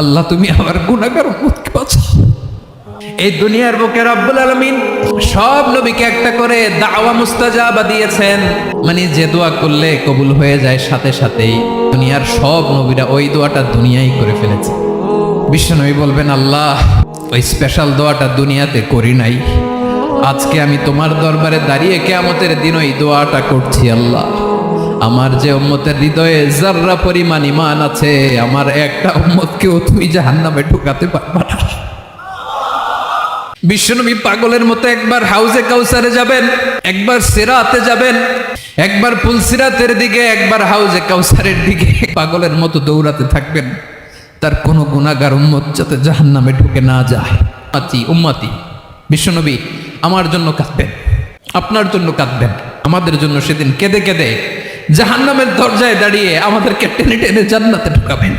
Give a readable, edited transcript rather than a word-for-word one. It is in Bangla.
আল্লাহ তুমি আমার গুনাহগার উম্মতকে বাঁচাও। এই দুনিয়ার বুকে রব্বুল আলামিন সব নবীকে একটা করে দাওয়া মুস্তাজাবা দিয়েছেন, মানে যে দোয়া করলে কবুল হয়ে যায় সাথে সাথেই। দুনিয়ার সব নবীরা ওই দোয়াটা দুনিয়ায় করে ফেলেছে। বিশ্বনবী বলবেন, আল্লাহ ওই স্পেশাল দোয়াটা দুনিয়াতে করি নাই, আজকে আমি তোমার দরবারে দাঁড়িয়ে কিয়ামতের দিন ওই দোয়াটা করছি। আল্লাহ আমার যে উম্মতের হৃদয়ে যাররা পরিমাণ ঈমান আছে, আমার একটা উম্মতকেও তুমি জাহান্নামে ঢুকাতে পারবা না। বিশ্বনবী পাগলের মতো একবার হাউজে কাউসারে যাবেন, একবার সিরাতে যাবেন, একবার পুলসিরাতের দিকে, একবার হাউজে কাউসারের দিকে পাগলের মতো দৌড়াতে থাকবেন, তার কোনো গুনাহগার উম্মত যাতে জাহান্নামে ঢুকে না যায়। উম্মতি বিশ্বনবী আমার জন্য কাঁদবেন, আপনার জন্য কাঁদবেন, আমাদের জন্য সেদিন কেঁদে কেঁদে জাহান্নামের দরজায় দাঁড়িয়ে আমাদেরকে টেনে টেনে জান্নাতে ঢুকাবেন।